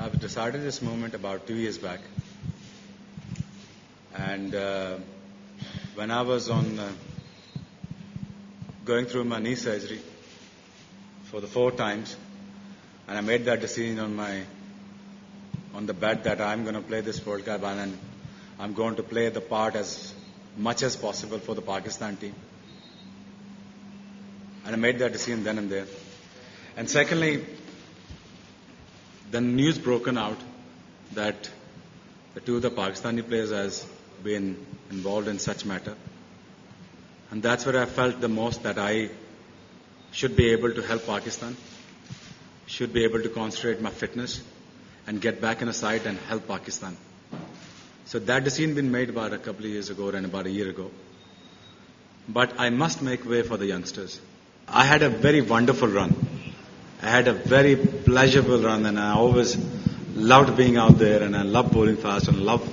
I've decided this movement about 2 years back. And when I was going through my knee surgery for the 4 times, and I made that decision on the bed that I'm going to play this World Cup and I'm going to play the part as much as possible for the Pakistan team. And I made that decision then and there. And secondly, the news broken out that the 2 of the Pakistani players has been involved in such matter. And that's where I felt the most that I should be able to help Pakistan, should be able to concentrate my fitness and get back in a side and help Pakistan. So that decision been made about a couple of years ago and about a year ago. But I must make way for the youngsters. I had a very wonderful run. I had a very pleasurable run, and I always loved being out there, and I loved bowling fast and loved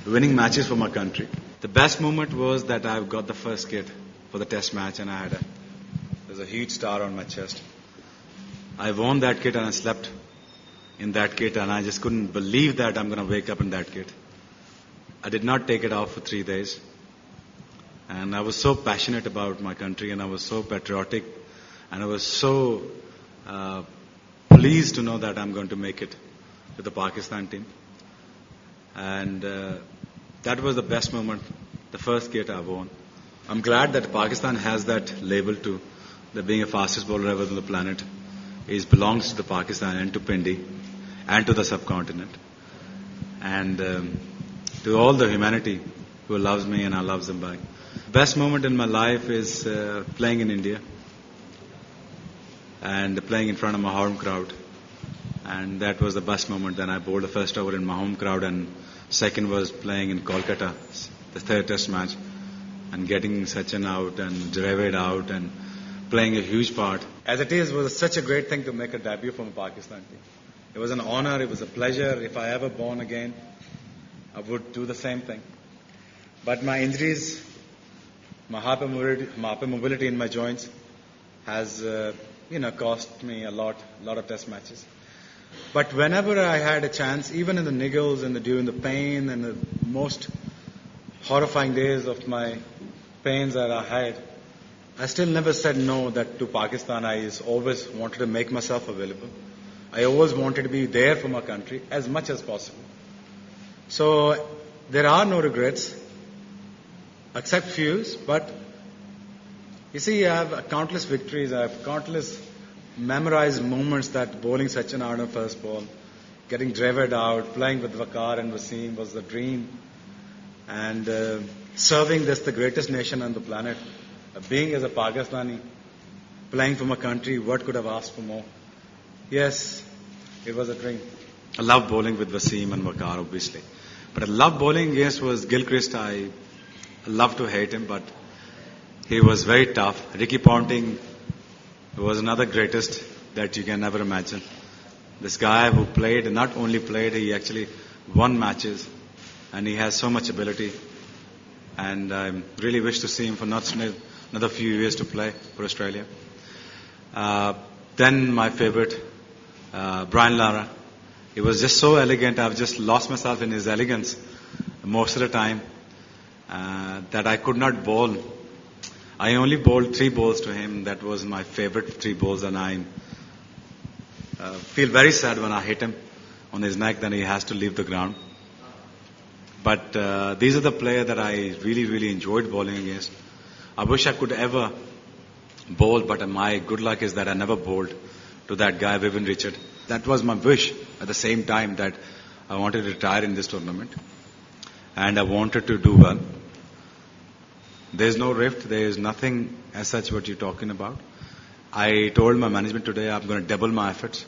winning matches for my country. The best moment was that I got the first kit for the test match, and there's a huge star on my chest. I won that kit and I slept in that kit, and I just couldn't believe that I'm going to wake up in that kit. I did not take it off for 3 days. And I was so passionate about my country, and I was so patriotic, and I was so pleased to know that I'm going to make it to the Pakistan team. And that was the best moment, the first kit I won. I'm glad that Pakistan has that label too, that being the fastest bowler ever on the planet belongs to the Pakistan and to Pindi and to the subcontinent. And to all the humanity who loves me and I love them back. Best moment in my life is playing in India and playing in front of my home crowd. And that was the best moment. Then I bowled the first over in my home crowd, and second was playing in Kolkata, the third test match, and getting Sachin out and Dravid out and playing a huge part. As it is, it was such a great thing to make a debut for my Pakistan team. It was an honor, it was a pleasure. If I ever born again, I would do the same thing. But my injuries, my hypermobility in my joints has, cost me a lot of test matches. But whenever I had a chance, even in the niggles and during the pain and the most horrifying days of my pains that I had, I still never said no that to Pakistan. I always wanted to make myself available. I always wanted to be there for my country as much as possible. So there are no regrets, except few, but you see, I have countless victories, I have countless memorized moments that bowling Sachin out on first ball, getting Dravid out, playing with Waqar and Wasim was the dream, and serving the greatest nation on the planet, being as a Pakistani, playing for my country, what could have asked for more? Yes, it was a dream. I love bowling with Wasim and Waqar, obviously. But I love bowling against was Gilchrist. I love to hate him, but he was very tough. Ricky Ponting was another greatest that you can never imagine. This guy who played, and not only played, he actually won matches, and he has so much ability. And I really wish to see him for another few years to play for Australia. Then my favorite, Brian Lara. He was just so elegant. I've just lost myself in his elegance most of the time that I could not bowl. I only bowled 3 balls to him. That was my favorite 3 balls, and I feel very sad when I hit him on his neck. Then he has to leave the ground. But these are the players that I really, really enjoyed bowling against. I wish I could ever bowl, but my good luck is that I never bowled to that guy, Vivian Richard. That was my wish at the same time, that I wanted to retire in this tournament. And I wanted to do well. There's no rift. There is nothing as such what you're talking about. I told my management today I'm going to double my efforts.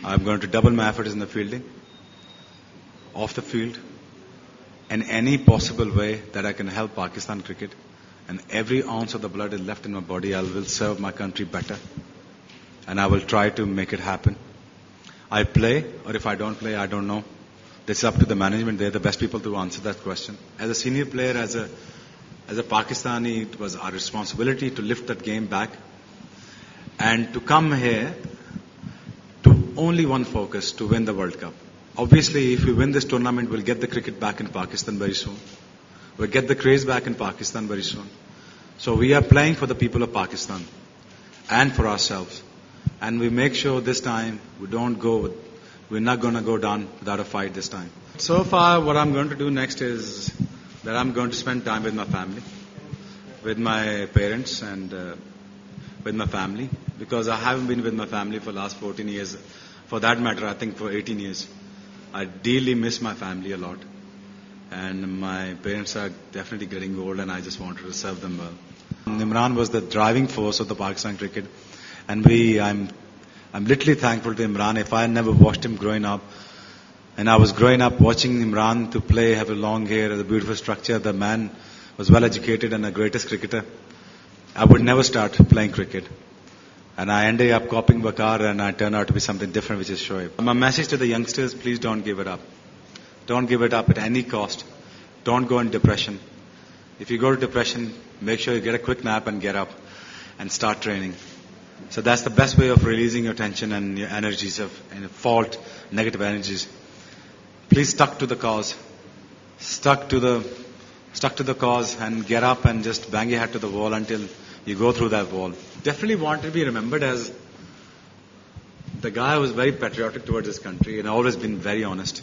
I'm going to double my efforts in the fielding, off the field, in any possible way that I can help Pakistan cricket. And every ounce of the blood is left in my body, I will serve my country better. And I will try to make it happen. I play, or if I don't play, I don't know. It's up to the management. They're the best people to answer that question. As a senior player, as a Pakistani, it was our responsibility to lift that game back and to come here to only one focus, to win the World Cup. Obviously, if we win this tournament, we'll get the cricket back in Pakistan very soon. We'll get the craze back in Pakistan very soon. So we are playing for the people of Pakistan and for ourselves. And we make sure this time we're not going to go down without a fight this time. So far, what I'm going to do next is that I'm going to spend time with my family, with my parents and with my family, because I haven't been with my family for the last 14 years. For that matter, I think for 18 years. I dearly miss my family a lot. And my parents are definitely getting old, and I just wanted to serve them well. Imran was the driving force of the Pakistan cricket, and I'm literally thankful to Imran. If I never watched him growing up, and I was growing up watching Imran to play, have a long hair, a beautiful structure, the man was well educated and the greatest cricketer, I would never start playing cricket. And I ended up copying Waqar, and I turned out to be something different, which is Shoaib. My message to the youngsters, please don't give it up. Don't give it up at any cost. Don't go in depression. If you go to depression, make sure you get a quick nap and get up and start training. So that's the best way of releasing your tension and your energies and fault, negative energies. Please stuck to the cause. Stuck to the cause, and get up and just bang your head to the wall until you go through that wall. Definitely want to be remembered as the guy who was very patriotic towards his country and always been very honest.